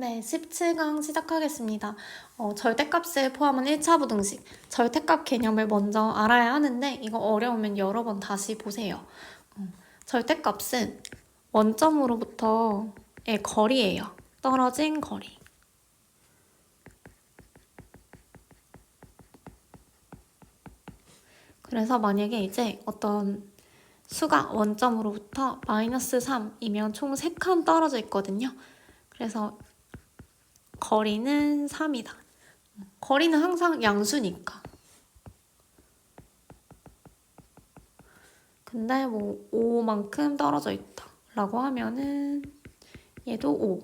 네, 17강 시작하겠습니다. 절대값을 포함한 1차 부등식, 절대값 개념을 먼저 알아야 하는데 이거 어려우면 여러 번 다시 보세요. 절대값은 원점으로부터의 거리예요. 떨어진 거리. 그래서 만약에 이제 어떤 수가 원점으로부터 마이너스 3이면 총 3칸 떨어져 있거든요. 그래서 거리는 3이다. 거리는 항상 양수니까. 근데 뭐 5만큼 떨어져 있다 라고 하면은 얘도 5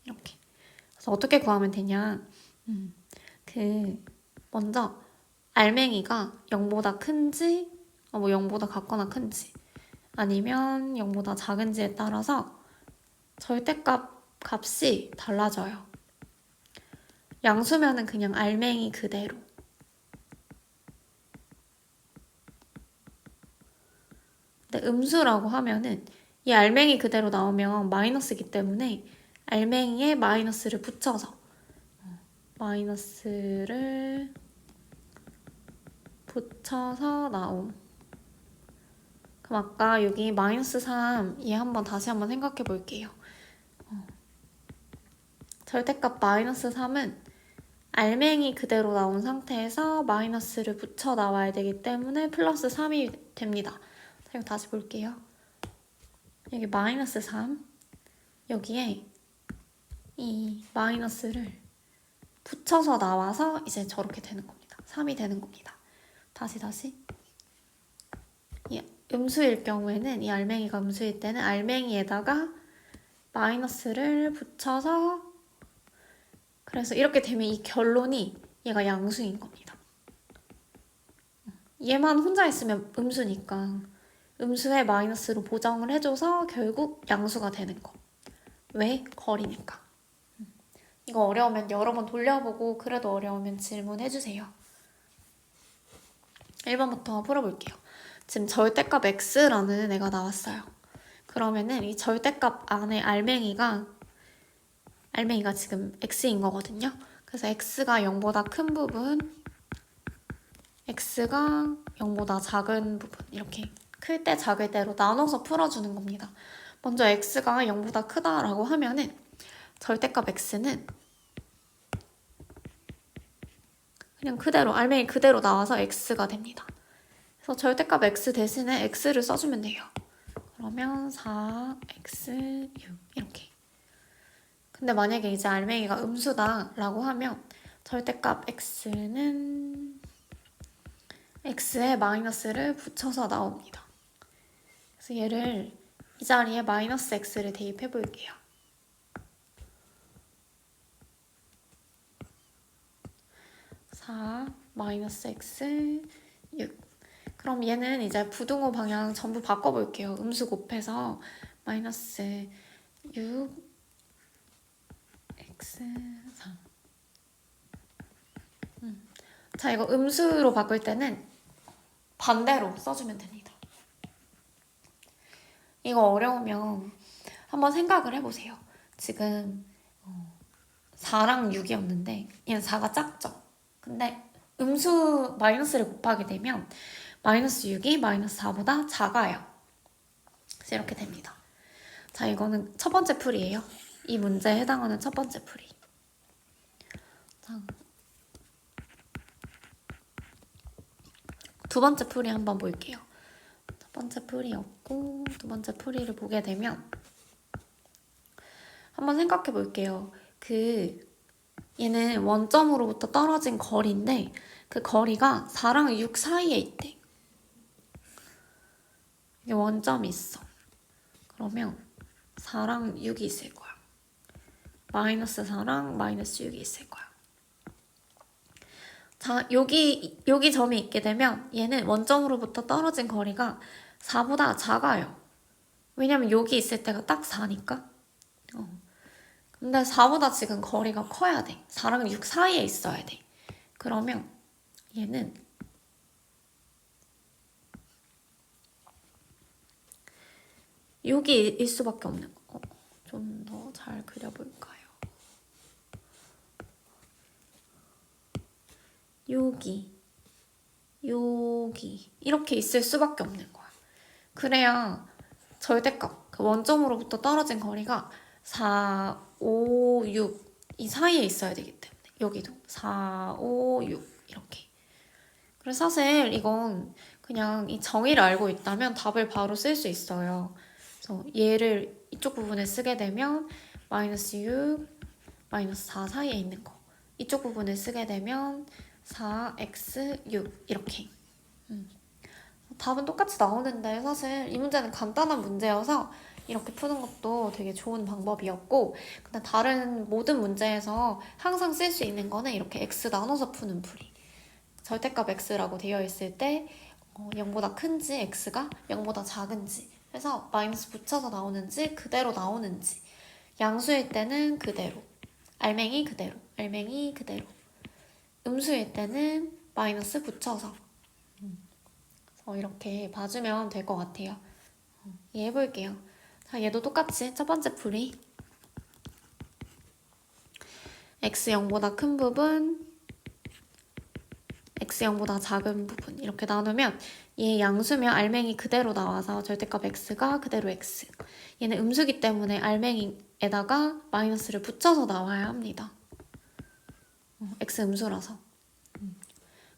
이렇게. 그래서 어떻게 구하면 되냐. 먼저 알맹이가 0보다 큰지 뭐 0보다 같거나 큰지 아니면 0보다 작은지에 따라서 절대값 값이 달라져요. 양수면은 그냥 알맹이 그대로. 근데 음수라고 하면은 이 알맹이 그대로 나오면 마이너스이기 때문에 알맹이에 마이너스를 붙여서 마이너스를 붙여서 나옴. 그럼 아까 여기 마이너스 3 얘 다시 한번 생각해 볼게요. 절대값 마이너스 3은 알맹이 그대로 나온 상태에서 마이너스를 붙여 나와야 되기 때문에 플러스 3이 됩니다. 자, 이거 다시 볼게요. 여기 마이너스 3 여기에 이 마이너스를 붙여서 나와서 이제 저렇게 되는 겁니다. 3이 되는 겁니다. 다시 이 음수일 경우에는 이 알맹이가 음수일 때는 알맹이에다가 마이너스를 붙여서 그래서 이렇게 되면 이 결론이 얘가 양수인 겁니다. 얘만 혼자 있으면 음수니까 음수에 마이너스로 보정을 해줘서 결국 양수가 되는 거. 왜? 거리니까. 이거 어려우면 여러 번 돌려보고 그래도 어려우면 질문해주세요. 1번부터 풀어볼게요. 지금 절대값 x라는 애가 나왔어요. 그러면은 이 절대값 안에 알맹이가 지금 x인 거거든요. 그래서 x가 0보다 큰 부분, x가 0보다 작은 부분 이렇게 클 때 작을 때로 나눠서 풀어주는 겁니다. 먼저 x가 0보다 크다라고 하면은 절대값 x는 그냥 그대로 알맹이 그대로 나와서 x가 됩니다. 그래서 절대값 x 대신에 x를 써주면 돼요. 그러면 4x 6 이렇게. 근데 만약에 이제 알맹이가 음수다라고 하면 절대값 x는 x에 마이너스를 붙여서 나옵니다. 그래서 얘를 이 자리에 마이너스 x를 대입해 볼게요. 4 마이너스 x 6. 그럼 얘는 이제 부등호 방향 전부 바꿔볼게요. 음수 곱해서 마이너스 6 x 3. 자, 이거 음수로 바꿀 때는 반대로 써주면 됩니다. 이거 어려우면 한번 생각을 해보세요. 지금 4랑 6이었는데 얘는 4가 작죠? 근데 음수 마이너스를 곱하게 되면 마이너스 6이 마이너스 4보다 작아요. 그래서 이렇게 됩니다. 자, 이거는 첫 번째 풀이에요. 이 문제에 해당하는 첫 번째 풀이. 자, 두 번째 풀이 한번 볼게요. 첫 번째 풀이였고 두 번째 풀이를 보게 되면 한번 생각해 볼게요. 얘는 원점으로부터 떨어진 거리인데 그 거리가 4랑 6 사이에 있대. 이게 원점이 있어. 그러면 4랑 6이 있을 거야. 마이너스 4랑 마이너스 6이 있을 거야. 자, 여기 점이 있게 되면 얘는 원점으로부터 떨어진 거리가 4보다 작아요. 왜냐면 여기 있을 때가 딱 4니까. 근데 4보다 지금 거리가 커야 돼. 4랑 6 사이에 있어야 돼. 그러면 얘는 여기 일 수밖에 없는 거. 좀 더 잘 그려볼까요? 여기, 여기 이렇게 있을 수밖에 없는 거야. 그래야 절대값, 그 원점으로부터 떨어진 거리가 4, 5, 6 이 사이에 있어야 되기 때문에 여기도 4, 5, 6 이렇게. 그래서 사실 이건 그냥 이 정의를 알고 있다면 답을 바로 쓸 수 있어요. 그래서 얘를 이쪽 부분에 쓰게 되면 마이너스 6, 마이너스 4 사이에 있는 거. 이쪽 부분을 쓰게 되면 4x 6 이렇게. 답은 똑같이 나오는데 사실 이 문제는 간단한 문제여서 이렇게 푸는 것도 되게 좋은 방법이었고, 근데 다른 모든 문제에서 항상 쓸 수 있는 거는 이렇게 x 나눠서 푸는 풀이. 절대값 x라고 되어 있을 때 0보다 큰지 x가 0보다 작은지, 그래서 마이너스 붙여서 나오는지 그대로 나오는지, 양수일 때는 그대로, 알맹이 그대로, 알맹이 그대로, 음수일 때는 마이너스 붙여서. 이렇게 봐주면 될 것 같아요. 이해해볼게요. 자, 얘도 똑같이 첫 번째 풀이 x 0보다 큰 부분, x 0보다 작은 부분 이렇게 나누면 얘 양수면 알맹이 그대로 나와서 절대값 x가 그대로 x, 얘는 음수기 때문에 알맹이에다가 마이너스를 붙여서 나와야 합니다. x 음수라서.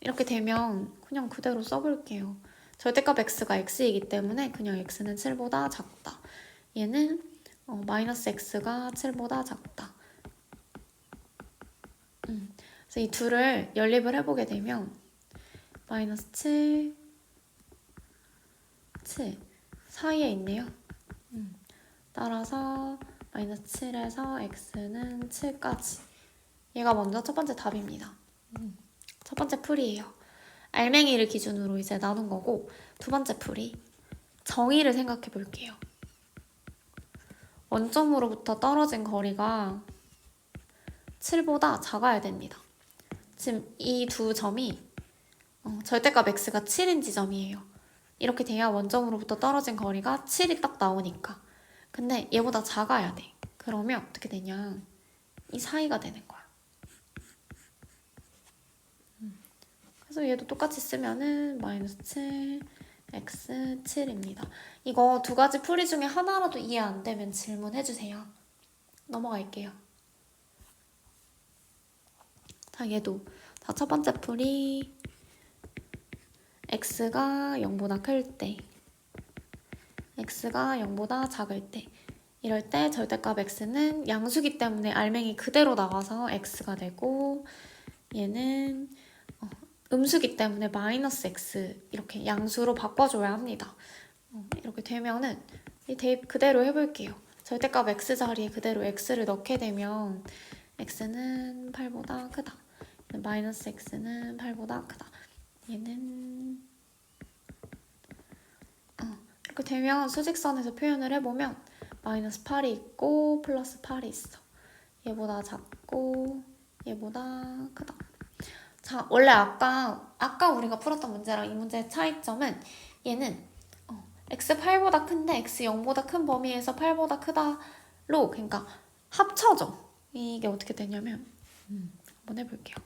이렇게 되면 그냥 그대로 써볼게요. 절대값 x가 x이기 때문에 그냥 x는 7보다 작다. 얘는 마이너스 x가 7보다 작다. 그래서 이 둘을 연립을 해보게 되면 마이너스 7, 7 사이에 있네요. 따라서 마이너스 7에서 x는 7까지. 얘가 먼저 첫 번째 답입니다. 첫 번째 풀이에요. 알맹이를 기준으로 이제 나눈 거고, 두 번째 풀이 정의를 생각해 볼게요. 원점으로부터 떨어진 거리가 7보다 작아야 됩니다. 지금 이 두 점이 절대값 x가 7인 지점이에요. 이렇게 돼야 원점으로부터 떨어진 거리가 7이 딱 나오니까. 근데 얘보다 작아야 돼. 그러면 어떻게 되냐, 이 사이가 되는 거야. 그래서 얘도 똑같이 쓰면은 마이너스 7, x 7입니다. 이거 두 가지 풀이 중에 하나라도 이해 안 되면 질문해주세요. 넘어갈게요. 자, 얘도. 자, 첫 번째 풀이 x가 0보다 클 때, x가 0보다 작을 때, 이럴 때 절대값 x는 양수기 때문에 알맹이 그대로 나와서 x가 되고, 얘는 음수기 때문에 마이너스 x 이렇게 양수로 바꿔줘야 합니다. 이렇게 되면은 이 대입 그대로 해볼게요. 절대값 x 자리에 그대로 x를 넣게 되면 x는 8보다 크다. 마이너스 x는 8보다 크다. 얘는 이렇게 되면 수직선에서 표현을 해보면 마이너스 8이 있고 플러스 8이 있어. 얘보다 작고 얘보다 크다. 자, 원래 아까 우리가 풀었던 문제랑 이 문제의 차이점은 얘는 x 8보다 큰데 x 0보다 큰 범위에서 8보다 크다로, 그러니까 합쳐져. 이게 어떻게 되냐면 한번 해볼게요.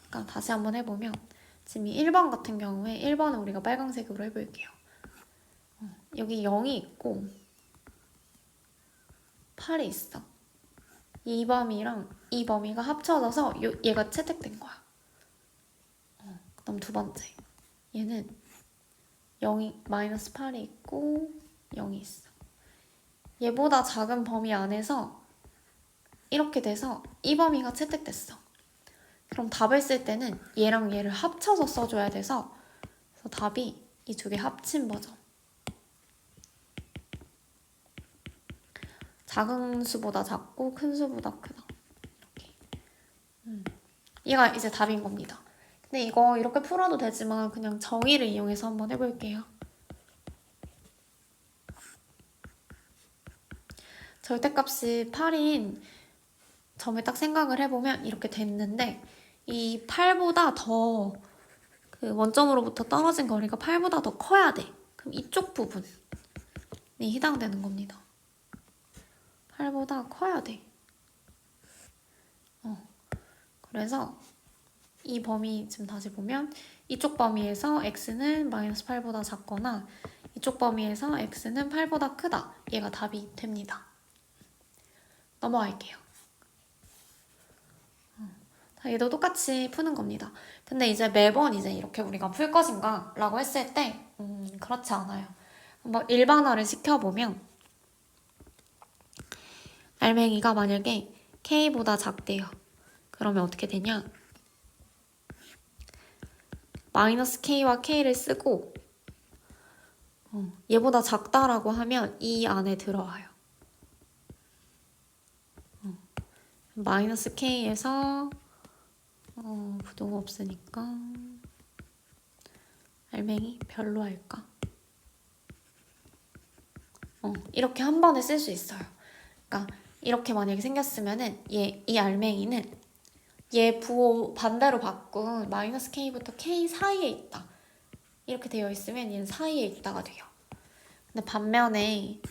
그러니까 다시 한번 해보면 지금 이 1번 같은 경우에 1번은 우리가 빨간색으로 해볼게요. 여기 0이 있고 8이 있어. 이 범위랑 이 범위가 합쳐져서 얘가 채택된 거야. 그다음 두 번째, 얘는 0이 마이너스 8이 있고 0이 있어. 얘보다 작은 범위 안에서 이렇게 돼서 이 범위가 채택됐어. 그럼 답을 쓸 때는 얘랑 얘를 합쳐서 써줘야 돼서, 그래서 답이 이 두 개 합친 버전. 작은 수보다 작고 큰 수보다 크다. 이렇게. 얘가 이제 답인 겁니다. 근데 이거 이렇게 풀어도 되지만 그냥 정의를 이용해서 한번 해볼게요. 절대값이 8인 점을 딱 생각을 해보면 이렇게 됐는데, 이 8보다 더 그 원점으로부터 떨어진 거리가 8보다 더 커야 돼. 그럼 이쪽 부분이 해당되는 겁니다. 8보다 커야 돼. 그래서 이 범위 지금 다시 보면 이쪽 범위에서 x는 마이너스 8보다 작거나 이쪽 범위에서 x는 8보다 크다. 얘가 답이 됩니다. 넘어갈게요. 자, 얘도 똑같이 푸는 겁니다. 근데 이제 매번 이제 이렇게 우리가 풀 것인가? 라고 했을 때 그렇지 않아요. 한번 일반화를 시켜보면 알맹이가 만약에 K보다 작대요. 그러면 어떻게 되냐? 마이너스 K와 K를 쓰고 얘보다 작다라고 하면 이 안에 들어와요. 마이너스 K에서 부동호 없으니까 알맹이 별로 할까? 이렇게 한 번에 쓸 수 있어요. 그러니까 이렇게 만약에 생겼으면은 이 알맹이는 얘 부호 반대로 바꾼 마이너스 K부터 K 사이에 있다. 이렇게 되어 있으면 얘는 사이에 있다가 돼요. 근데 반면에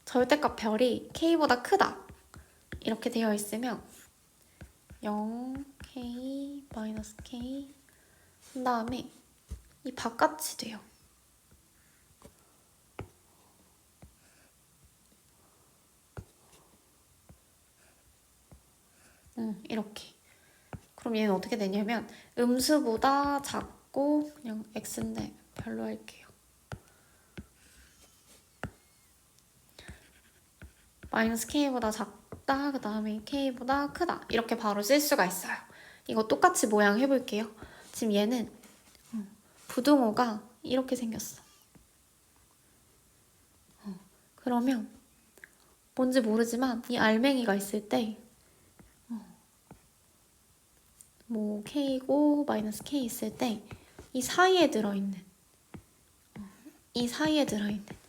절대값 별이 K보다 크다. 이렇게 되어 있으면 0, K, 마이너스 K 한 다음에 이 바깥이 돼요. 이렇게. 그럼 얘는 어떻게 되냐면 음수보다 작고 그냥 x인데 별로 할게요. 마이너스 k보다 작다, 그 다음에 k보다 크다. 이렇게 바로 쓸 수가 있어요. 이거 똑같이 모양 해볼게요. 지금 얘는 부등호가 이렇게 생겼어. 그러면 뭔지 모르지만 이 알맹이가 있을 때 뭐 k고 마이너스 k 있을 때 이 사이에 들어있는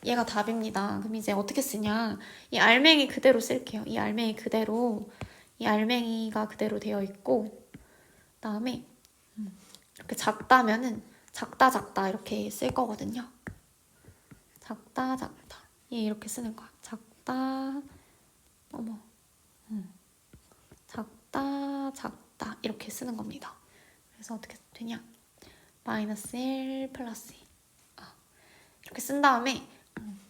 얘가 답입니다. 그럼 이제 어떻게 쓰냐? 이 알맹이 그대로 쓸게요. 이 알맹이가 그대로 되어 있고 그다음에 이렇게 작다면은 작다 이렇게 쓸 거거든요. 작다 얘 이렇게 쓰는 거야. 작다 작다 이렇게 쓰는 겁니다. 그래서 어떻게 되냐? 마이너스 1 플러스 2 이렇게 쓴 다음에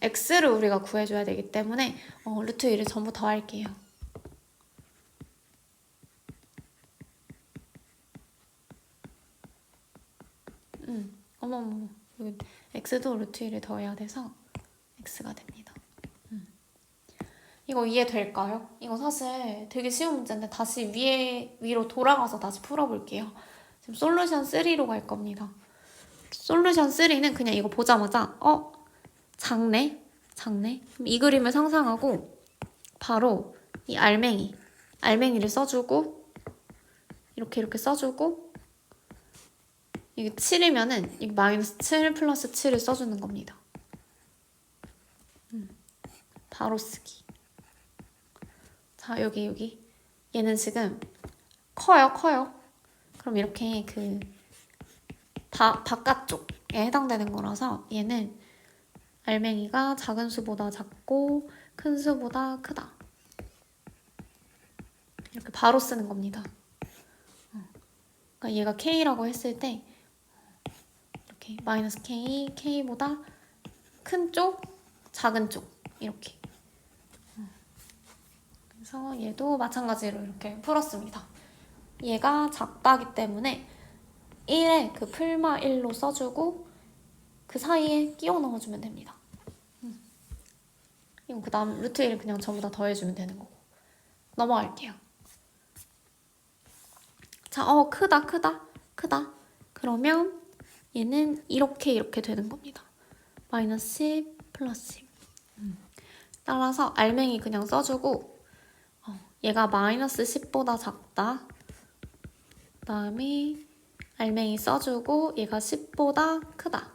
x를 우리가 구해줘야 되기 때문에 루트 1을 전부 더할게요. 어머머 여기 x도 루트 1을 더해야 돼서 x가 됩니다. 이거 이해될까요? 이거 사실 되게 쉬운 문제인데 다시 위로 돌아가서 다시 풀어볼게요. 지금 솔루션 3로 갈 겁니다. 솔루션 3는 그냥 이거 보자마자 작네? 그럼 이 그림을 상상하고 바로 이 알맹이를 써주고 이렇게 써주고 이게 7이면은 이 마이너스 7 플러스 7을 써주는 겁니다. 바로 쓰기. 자 여기 얘는 지금 커요. 그럼 이렇게 바깥쪽에 해당되는 거라서 얘는 알맹이가 작은 수보다 작고 큰 수보다 크다. 이렇게 바로 쓰는 겁니다. 그러니까 얘가 K라고 했을 때 이렇게 마이너스 K, K보다 큰 쪽, 작은 쪽 이렇게. 그래서 얘도 마찬가지로 이렇게 풀었습니다. 얘가 작다기 때문에 1에 그 풀마 1로 써주고 그 사이에 끼워 넣어주면 됩니다. 이거 그 다음 루트 1 그냥 전부 다 더해주면 되는 거고. 넘어갈게요. 자, 크다. 그러면 얘는 이렇게 되는 겁니다. 마이너스 10 플러스 10. 따라서 알맹이 그냥 써주고 얘가 마이너스 10보다 작다. 그 다음에 알맹이 써주고 얘가 10보다 크다.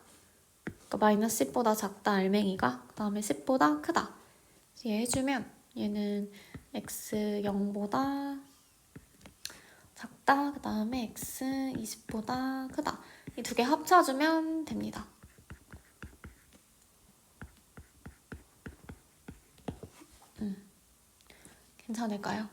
그러니까 마이너스 10보다 작다 알맹이가 그 다음에 10보다 크다. 얘 해주면 얘는 x 0보다 작다. 그 다음에 x 20보다 크다. 이 두 개 합쳐주면 됩니다. 괜찮을까요?